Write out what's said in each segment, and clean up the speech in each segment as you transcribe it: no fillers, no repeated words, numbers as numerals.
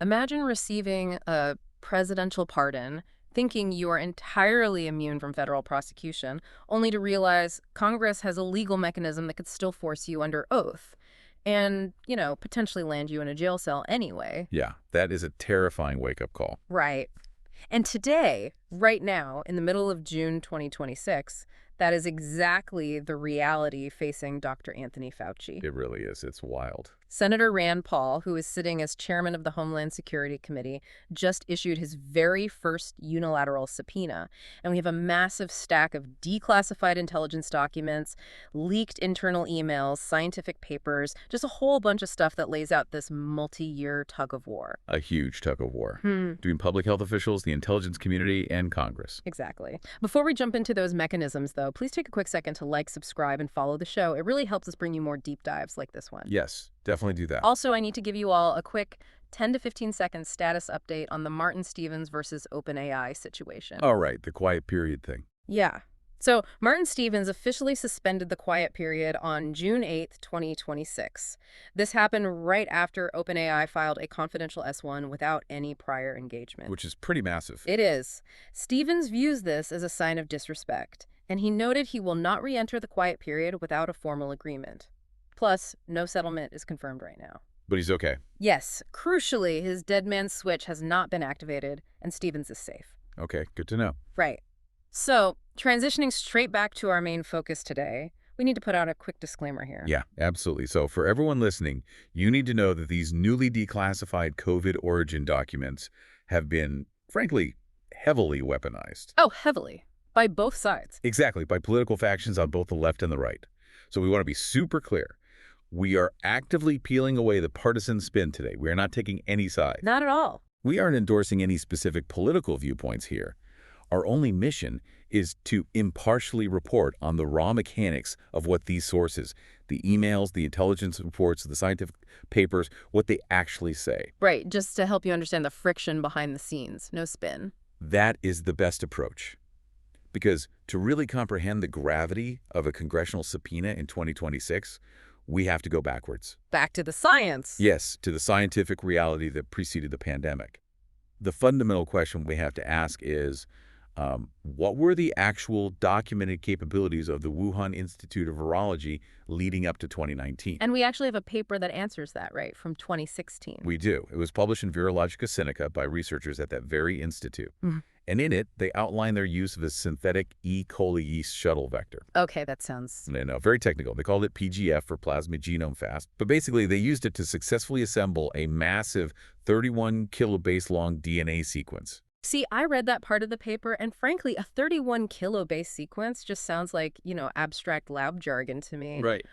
Imagine receiving a presidential pardon, thinking you are entirely immune from federal prosecution, only to realize Congress has a legal mechanism that could still force you under oath and, potentially land you in a jail cell anyway. Yeah, that is a terrifying wake-up call. Right. And today, right now, in the middle of June 2026, that is exactly the reality facing Dr. Anthony Fauci. It really is. It's wild. Senator Rand Paul, who is sitting as chairman of the Homeland Security Committee, just issued his very first unilateral subpoena. And we have a massive stack of declassified intelligence documents, leaked internal emails, scientific papers, just a whole bunch of stuff that lays out this multi-year tug of war. A huge tug of war between public health officials, the intelligence community, and Congress. Exactly. Before we jump into those mechanisms, though, please take a quick second to like, subscribe, and follow the show. It really helps us bring you more deep dives like this one. Yes, definitely do that. Also, I need to give you all a quick 10 to 15 second status update on the Martin Stevens versus OpenAI situation. All right, the quiet period thing. Yeah. So Martin Stevens officially suspended the quiet period on June 8th, 2026. This happened right after OpenAI filed a confidential S1 without any prior engagement. Which is pretty massive. It is. Stevens views this as a sign of disrespect, and he noted he will not re-enter the quiet period without a formal agreement. Plus, no settlement is confirmed right now. But he's okay. Yes. Crucially, his dead man switch has not been activated, and Stevens is safe. Okay, good to know. Right. So, transitioning straight back to our main focus today, we need to put out a quick disclaimer here. Yeah, absolutely. So for everyone listening, you need to know that these newly declassified COVID origin documents have been, frankly, heavily weaponized. Oh, heavily. By both sides. Exactly, by political factions on both the left and the right. So we want to be super clear. We are actively peeling away the partisan spin today. We are not taking any side. Not at all. We aren't endorsing any specific political viewpoints here. Our only mission is to impartially report on the raw mechanics of what these sources, the emails, the intelligence reports, the scientific papers, what they actually say. Right, just to help you understand the friction behind the scenes. No spin. That is the best approach. Because to really comprehend the gravity of a congressional subpoena in 2026, we have to go backwards. Back to the science. Yes, to the scientific reality that preceded the pandemic. The fundamental question we have to ask is, what were the actual documented capabilities of the Wuhan Institute of Virology leading up to 2019? And we actually have a paper that answers that, right, from 2016. We do. It was published in Virologica Sinica by researchers at that very institute. And in it, they outline their use of a synthetic E. coli yeast shuttle vector. Okay, that sounds... No, very technical. They called it PGF for plasmid genome fast. But basically, they used it to successfully assemble a massive 31 kilobase long DNA sequence. See, I read that part of the paper, and frankly, a 31 kilobase sequence just sounds like, abstract lab jargon to me. Right.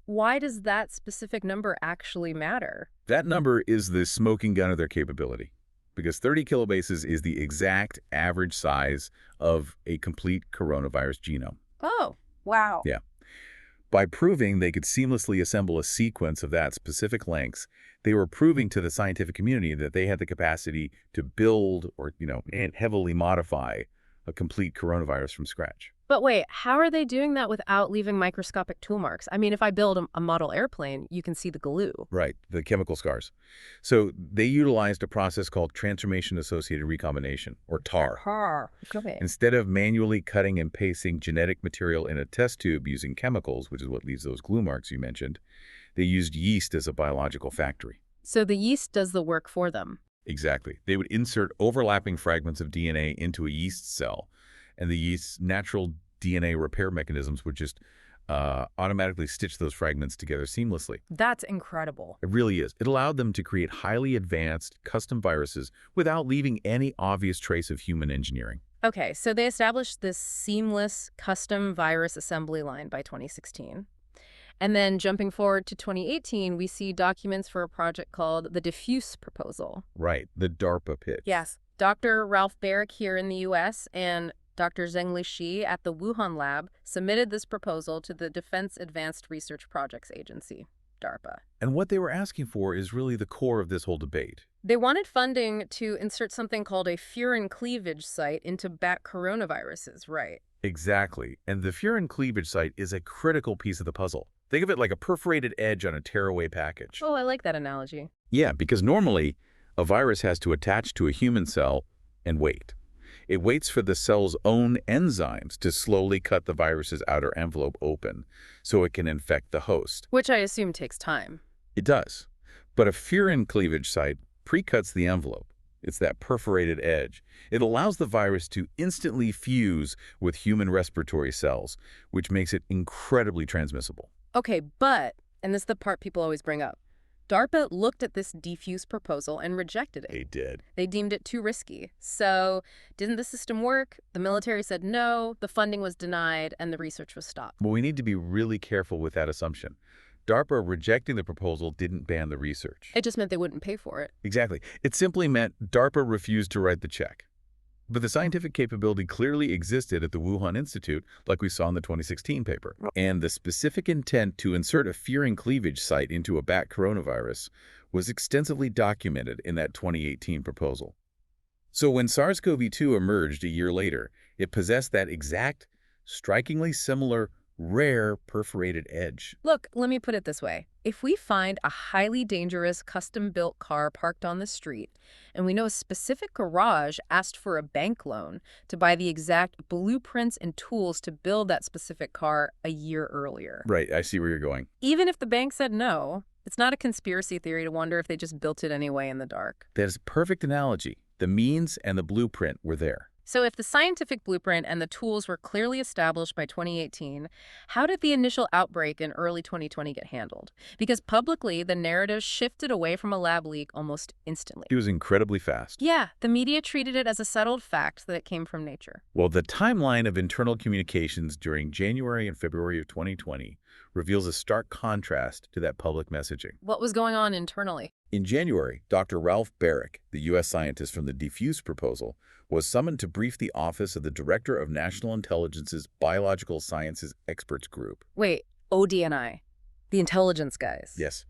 Why does that specific number actually matter? That number is the smoking gun of their capability, because 30 kilobases is the exact average size of a complete coronavirus genome. Oh, wow. Yeah. By proving they could seamlessly assemble a sequence of that specific lengths, they were proving to the scientific community that they had the capacity to build or, and heavily modify a complete coronavirus from scratch. But wait, how are they doing that without leaving microscopic tool marks? I mean, if I build a model airplane, you can see the glue. Right, the chemical scars. So they utilized a process called transformation-associated recombination, or TAR. Okay. Instead of manually cutting and pasting genetic material in a test tube using chemicals, which is what leaves those glue marks you mentioned, they used yeast as a biological factory. So the yeast does the work for them. Exactly. They would insert overlapping fragments of DNA into a yeast cell, and the yeast's natural DNA repair mechanisms would just automatically stitch those fragments together seamlessly. That's incredible. It really is. It allowed them to create highly advanced custom viruses without leaving any obvious trace of human engineering. Okay, so they established this seamless custom virus assembly line by 2016. And then jumping forward to 2018, we see documents for a project called the Defuse proposal. Right, the DARPA pitch. Yes. Dr. Ralph Barrick here in the U.S. and Dr. Zhengli Shi at the Wuhan Lab submitted this proposal to the Defense Advanced Research Projects Agency, DARPA. And what they were asking for is really the core of this whole debate. They wanted funding to insert something called a Furin cleavage site into bat coronaviruses, right? Exactly. And the Furin cleavage site is a critical piece of the puzzle. Think of it like a perforated edge on a tearaway package. Oh, I like that analogy. Yeah, because normally A virus has to attach to a human cell and wait. It waits for the cell's own enzymes to slowly cut the virus's outer envelope open so it can infect the host. Which I assume takes time. It does. But a Furin cleavage site pre-cuts the envelope. It's that perforated edge. It allows the virus to instantly fuse with human respiratory cells, which makes it incredibly transmissible. Okay, but, and this is the part people always bring up, DARPA looked at this Defuse proposal and rejected it. They did. They deemed it too risky. So, didn't the system work? The military said no, the funding was denied, and the research was stopped. But we need to be really careful with that assumption. DARPA rejecting the proposal didn't ban the research. It just meant they wouldn't pay for it. Exactly. It simply meant DARPA refused to write the check. But the scientific capability clearly existed at the Wuhan Institute, like we saw in the 2016 paper. And the specific intent to insert a Furin cleavage site into a bat coronavirus was extensively documented in that 2018 proposal. So when SARS-CoV-2 emerged a year later, it possessed that exact, strikingly similar, rare perforated edge. Look, let me put it this way. If we find a highly dangerous custom-built car parked on the street, and we know a specific garage asked for a bank loan to buy the exact blueprints and tools to build that specific car a year earlier. Right, I see where you're going. Even if the bank said no, it's not a conspiracy theory to wonder if they just built it anyway in the dark. That is a perfect analogy. The means and the blueprint were there. So if the scientific blueprint and the tools were clearly established by 2018, how did the initial outbreak in early 2020 get handled? Because publicly, the narrative shifted away from a lab leak almost instantly. It was incredibly fast. Yeah, the media treated it as a settled fact that it came from nature. Well, the timeline of internal communications during January and February of 2020 reveals a stark contrast to that public messaging. What was going on internally? In January, Dr. Ralph Barrick, the U.S. scientist from the Defuse proposal, was summoned to brief the Office of the Director of National Intelligence's Biological Sciences Experts Group. Wait, ODNI, the intelligence guys. Yes,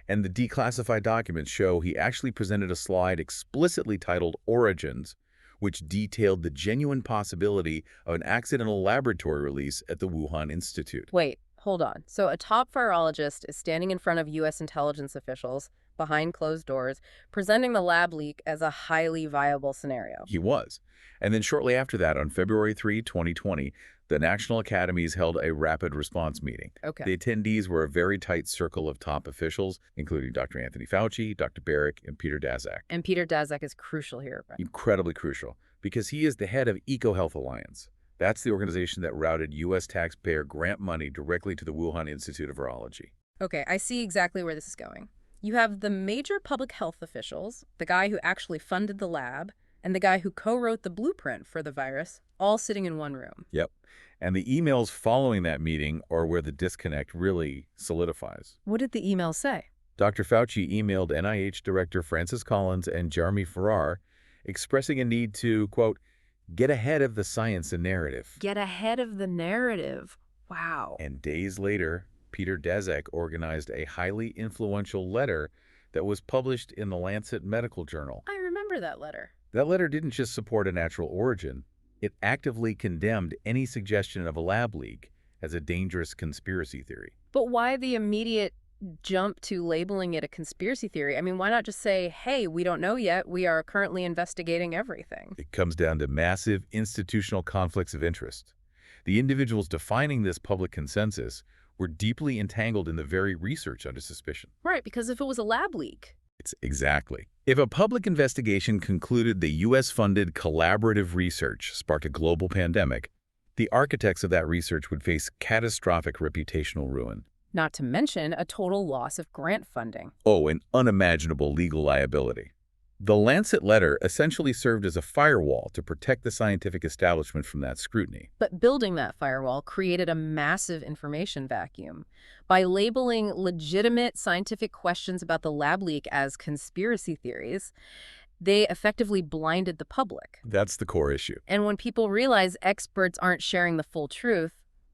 and the declassified documents show he actually presented a slide explicitly titled Origins, which detailed the genuine possibility of an accidental laboratory release at the Wuhan Institute. Wait, hold on. So a top virologist is standing in front of U.S. intelligence officials behind closed doors, presenting the lab leak as a highly viable scenario. He was. And then shortly after that, on February 3, 2020, the National Academies held a rapid response meeting. Okay. The attendees were a very tight circle of top officials, including Dr. Anthony Fauci, Dr. Barrick, and Peter Daszak. And Peter Daszak is crucial here, right? Incredibly crucial, because he is the head of EcoHealth Alliance. That's the organization that routed U.S. taxpayer grant money directly to the Wuhan Institute of Virology. Okay, I see exactly where this is going. You have the major public health officials, the guy who actually funded the lab, and the guy who co-wrote the blueprint for the virus, all sitting in one room. Yep. And the emails following that meeting are where the disconnect really solidifies. What did the email say? Dr. Fauci emailed NIH Director Francis Collins and Jeremy Farrar expressing a need to, quote, get ahead of the science and narrative. Get ahead of the narrative. Wow. And days later, Peter Daszak organized a highly influential letter that was published in the Lancet Medical Journal. I remember that letter. That letter didn't just support a natural origin. It actively condemned any suggestion of a lab leak as a dangerous conspiracy theory. But why the immediate jump to labeling it a conspiracy theory? I mean, why not just say, hey, we don't know yet. We are currently investigating everything. It comes down to massive institutional conflicts of interest. The individuals defining this public consensus were deeply entangled in the very research under suspicion. Right, because if it was a lab leak. Exactly. If a public investigation concluded the U.S.-funded collaborative research sparked a global pandemic, the architects of that research would face catastrophic reputational ruin. Not to mention a total loss of grant funding. Oh, and unimaginable legal liability. The Lancet letter essentially served as a firewall to protect the scientific establishment from that scrutiny. But building that firewall created a massive information vacuum. By labeling legitimate scientific questions about the lab leak as conspiracy theories, they effectively blinded the public. That's the core issue. And when people realize experts aren't sharing the full truth,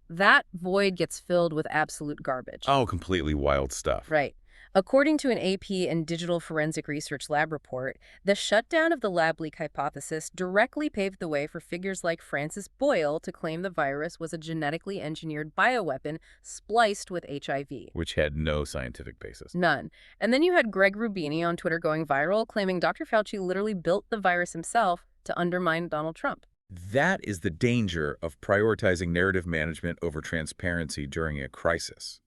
that void gets filled with absolute garbage. Oh, completely wild stuff. Right. According to an AP and Digital Forensic Research Lab report, the shutdown of the lab leak hypothesis directly paved the way for figures like Francis Boyle to claim the virus was a genetically engineered bioweapon spliced with HIV. Which had no scientific basis. None. And then you had Greg Rubini on Twitter going viral, claiming Dr. Fauci literally built the virus himself to undermine Donald Trump. That is the danger of prioritizing narrative management over transparency during a crisis.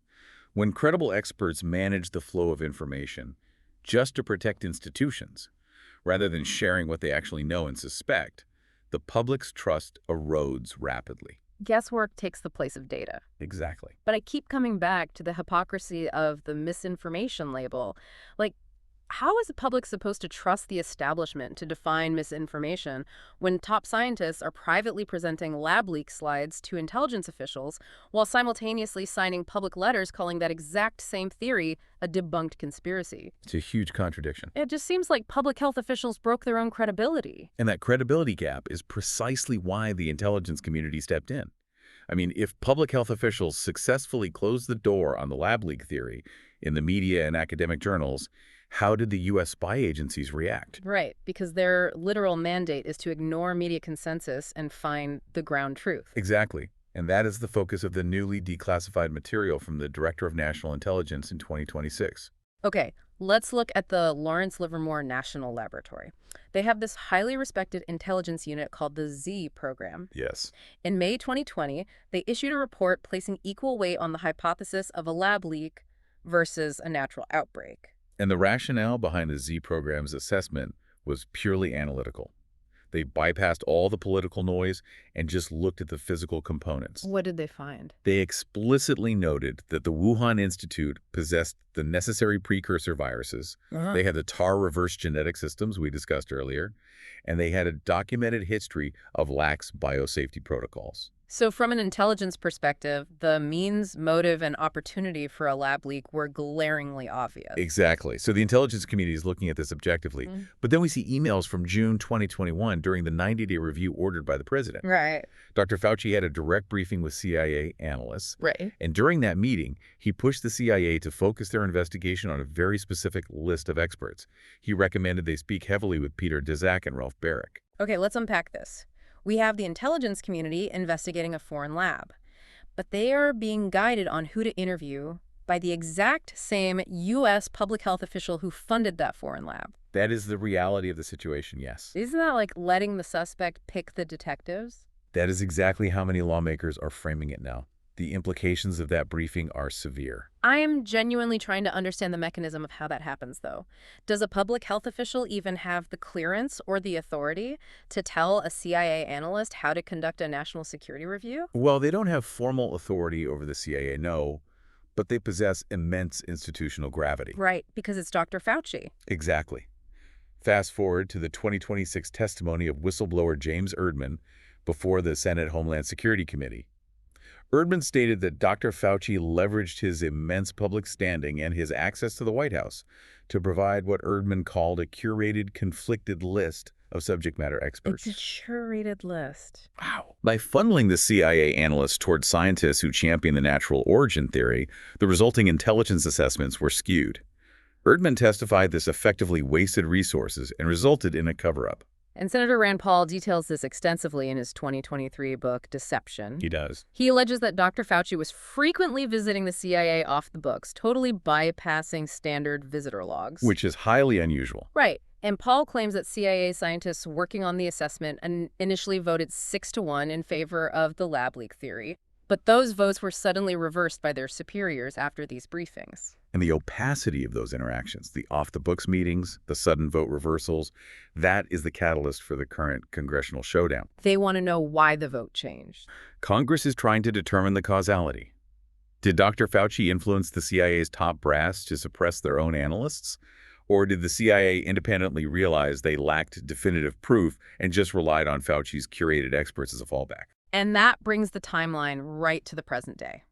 When credible experts manage the flow of information just to protect institutions, rather than sharing what they actually know and suspect, the public's trust erodes rapidly. Guesswork takes the place of data. Exactly. But I keep coming back to the hypocrisy of the misinformation label. Like, how is the public supposed to trust the establishment to define misinformation when top scientists are privately presenting lab leak slides to intelligence officials while simultaneously signing public letters calling that exact same theory a debunked conspiracy? It's a huge contradiction. It just seems like public health officials broke their own credibility. And that credibility gap is precisely why the intelligence community stepped in. I mean, if public health officials successfully closed the door on the lab leak theory in the media and academic journals, how did the U.S. spy agencies react? Right, because their literal mandate is to ignore media consensus and find the ground truth. Exactly. And that is the focus of the newly declassified material from the Director of National Intelligence in 2026. Okay, let's look at the Lawrence Livermore National Laboratory. They have this highly respected intelligence unit called the Z program. Yes. In May 2020, they issued a report placing equal weight on the hypothesis of a lab leak versus a natural outbreak. And the rationale behind the Z program's assessment was purely analytical. They bypassed all the political noise and just looked at the physical components. What did they find? They explicitly noted that the Wuhan Institute possessed the necessary precursor viruses. They had the TAR reverse genetic systems we discussed earlier, and they had a documented history of lax biosafety protocols. So from an intelligence perspective, the means, motive, and opportunity for a lab leak were glaringly obvious. Exactly. So the intelligence community is looking at this objectively. But then we see emails from June 2021 during the 90-day review ordered by the president. Right. Dr. Fauci had a direct briefing with CIA analysts. Right. And during that meeting, he pushed the CIA to focus their investigation on a very specific list of experts. He recommended they speak heavily with Peter Daszak and Ralph Baric. Okay, let's unpack this. We have the intelligence community investigating a foreign lab, but they are being guided on who to interview by the exact same U.S. public health official who funded that foreign lab. That is the reality of the situation, yes. Isn't that like letting the suspect pick the detectives? That is exactly how many lawmakers are framing it now. The implications of that briefing are severe. I am genuinely trying to understand the mechanism of how that happens, though. Does a public health official even have the clearance or the authority to tell a CIA analyst how to conduct a national security review? Well, they don't have formal authority over the CIA, no, but they possess immense institutional gravity. Right, because it's Dr. Fauci. Exactly. Fast forward to the 2026 testimony of whistleblower James Erdman before the Senate Homeland Security Committee. Erdman stated that Dr. Fauci leveraged his immense public standing and his access to the White House to provide what Erdman called a curated, conflicted list of subject matter experts. It's a curated list. Wow. By funneling the CIA analysts toward scientists who champion the natural origin theory, the resulting intelligence assessments were skewed. Erdman testified this effectively wasted resources and resulted in a cover-up. And Senator Rand Paul details this extensively in his 2023 book, Deception. He does. He alleges that Dr. Fauci was frequently visiting the CIA off the books, totally bypassing standard visitor logs. Which is highly unusual. Right. And Paul claims that CIA scientists working on the assessment initially voted 6-1 in favor of the lab leak theory. But those votes were suddenly reversed by their superiors after these briefings. And the opacity of those interactions, the off-the-books meetings, the sudden vote reversals, that is the catalyst for the current congressional showdown. They want to know why the vote changed. Congress is trying to determine the causality. Did Dr. Fauci influence the CIA's top brass to suppress their own analysts? Or did the CIA independently realize they lacked definitive proof and just relied on Fauci's curated experts as a fallback? And that brings the timeline right to the present day.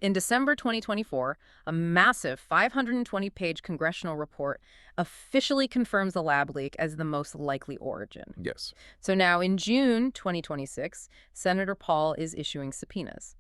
In December 2024, a massive 520-page congressional report officially confirms the lab leak as the most likely origin. Yes. So now in June 2026, Senator Paul is issuing subpoenas.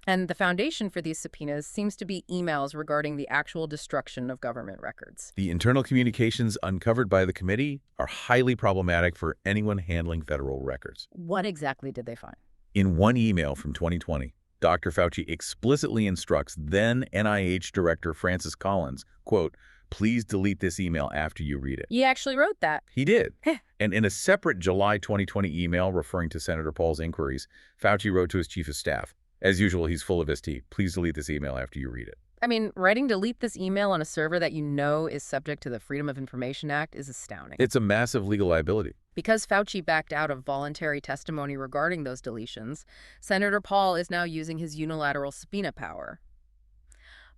And the foundation for these subpoenas seems to be emails regarding the actual destruction of government records. The internal communications uncovered by the committee are highly problematic for anyone handling federal records. What exactly did they find? In one email from 2020, Dr. Fauci explicitly instructs then NIH Director Francis Collins, quote, "Please delete this email after you read it." He actually wrote that. He did. And in a separate July 2020 email referring to Senator Paul's inquiries, Fauci wrote to his chief of staff, "As usual, he's full of his tea. Please delete this email after you read it." I mean, writing delete this email on a server that you know is subject to the Freedom of Information Act is astounding. It's a massive legal liability. Because Fauci backed out of voluntary testimony regarding those deletions, Senator Paul is now using his unilateral subpoena power.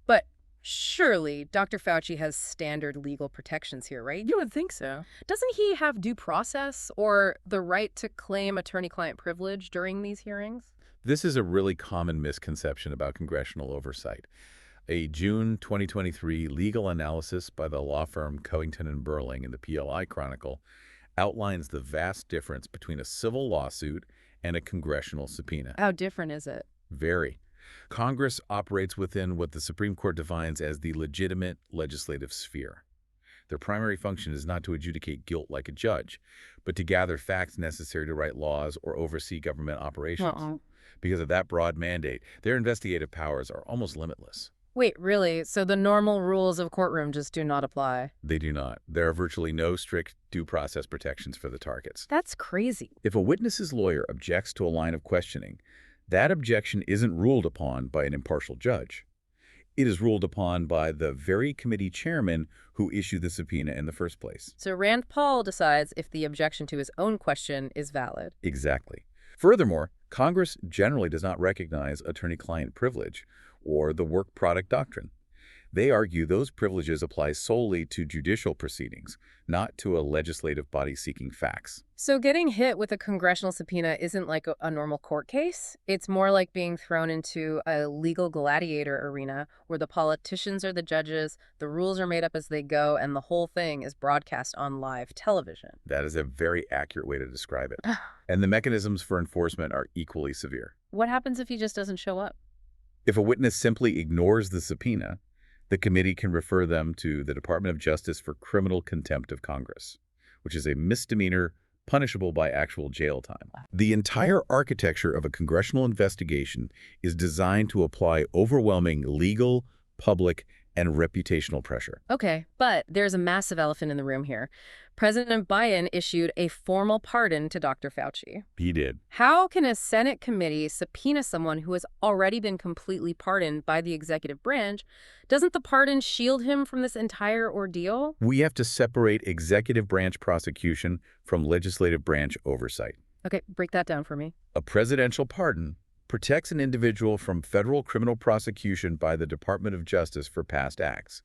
But surely Dr. Fauci has standard legal protections here, right? You would think so. Doesn't he have due process or the right to claim attorney-client privilege during these hearings? This is a really common misconception about congressional oversight. A June 2023 legal analysis by the law firm Covington and Burling in the PLI Chronicle outlines the vast difference between a civil lawsuit and a congressional subpoena. How different is it? Very. Congress operates within what the Supreme Court defines as the legitimate legislative sphere. Their primary function is not to adjudicate guilt like a judge, but to gather facts necessary to write laws or oversee government operations. Because of that broad mandate, their investigative powers are almost limitless. Wait, really? So the normal rules of courtroom just do not apply? They do not. There are virtually no strict due process protections for the targets. That's crazy. If a witness's lawyer objects to a line of questioning, that objection isn't ruled upon by an impartial judge. It is ruled upon by the very committee chairman who issued the subpoena in the first place. So Rand Paul decides if the objection to his own question is valid. Exactly. Furthermore, Congress generally does not recognize attorney-client privilege or the work product doctrine. They argue those privileges apply solely to judicial proceedings, not to a legislative body seeking facts. So getting hit with a congressional subpoena isn't like a normal court case. It's more like being thrown into a legal gladiator arena where the politicians are the judges, the rules are made up as they go, and the whole thing is broadcast on live television. That is a very accurate way to describe it. And the mechanisms for enforcement are equally severe. What happens if he just doesn't show up? If a witness simply ignores the subpoena, the committee can refer them to the Department of Justice for criminal contempt of Congress, which is a misdemeanor punishable by actual jail time. The entire architecture of a congressional investigation is designed to apply overwhelming legal, public, and reputational pressure. Okay, but there's a massive elephant in the room here. President Biden issued a formal pardon to Dr. Fauci. He did. How can a Senate committee subpoena someone who has already been completely pardoned by the executive branch? Doesn't the pardon shield him from this entire ordeal? We have to separate executive branch prosecution from legislative branch oversight. Okay, break that down for me. A presidential pardon protects an individual from federal criminal prosecution by the Department of Justice for past acts.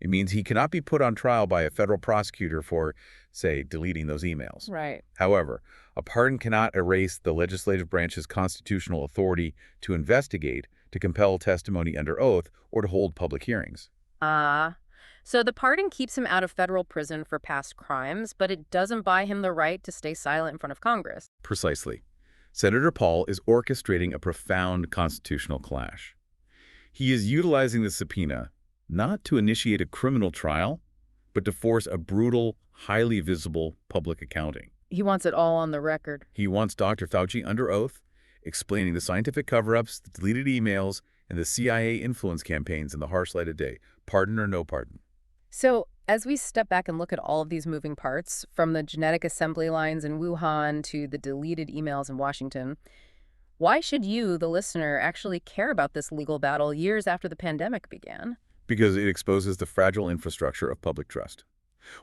It means he cannot be put on trial by a federal prosecutor for, say, deleting those emails. Right. However, a pardon cannot erase the legislative branch's constitutional authority to investigate, to compel testimony under oath, or to hold public hearings. So the pardon keeps him out of federal prison for past crimes, but it doesn't buy him the right to stay silent in front of Congress. Precisely. Senator Paul is orchestrating a profound constitutional clash. He is utilizing the subpoena not to initiate a criminal trial, but to force a brutal, highly visible public accounting. He wants it all on the record. He wants Dr. Fauci under oath, explaining the scientific cover-ups, the deleted emails, and the CIA influence campaigns in the harsh light of day, pardon or no pardon. So as we step back and look at all of these moving parts, from the genetic assembly lines in Wuhan to the deleted emails in Washington, why should you, the listener, actually care about this legal battle years after the pandemic began? Because it exposes the fragile infrastructure of public trust.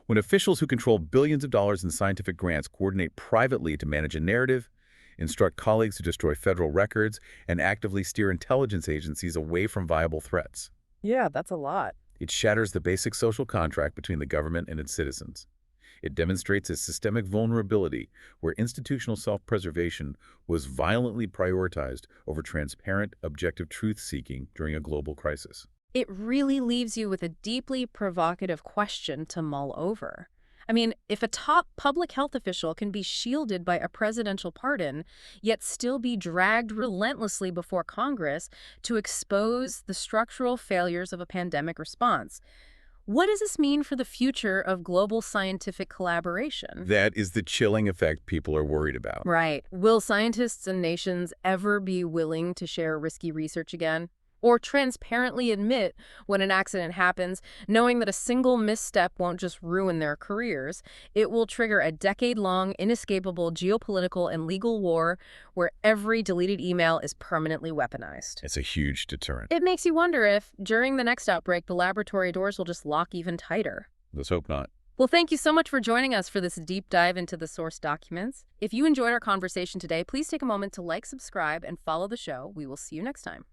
When officials who control billions of dollars in scientific grants coordinate privately to manage a narrative, instruct colleagues to destroy federal records, and actively steer intelligence agencies away from viable threats. Yeah, that's a lot. It shatters the basic social contract between the government and its citizens. It demonstrates a systemic vulnerability where institutional self-preservation was violently prioritized over transparent, objective truth-seeking during a global crisis. It really leaves you with a deeply provocative question to mull over. I mean, if a top public health official can be shielded by a presidential pardon, yet still be dragged relentlessly before Congress to expose the structural failures of a pandemic response, what does this mean for the future of global scientific collaboration? That is the chilling effect people are worried about. Right. Will scientists and nations ever be willing to share risky research again? Or transparently admit when an accident happens, knowing that a single misstep won't just ruin their careers, it will trigger a decade-long, inescapable geopolitical and legal war where every deleted email is permanently weaponized. It's a huge deterrent. It makes you wonder if, during the next outbreak, the laboratory doors will just lock even tighter. Let's hope not. Well, thank you so much for joining us for this deep dive into the source documents. If you enjoyed our conversation today, please take a moment to like, subscribe, and follow the show. We will see you next time.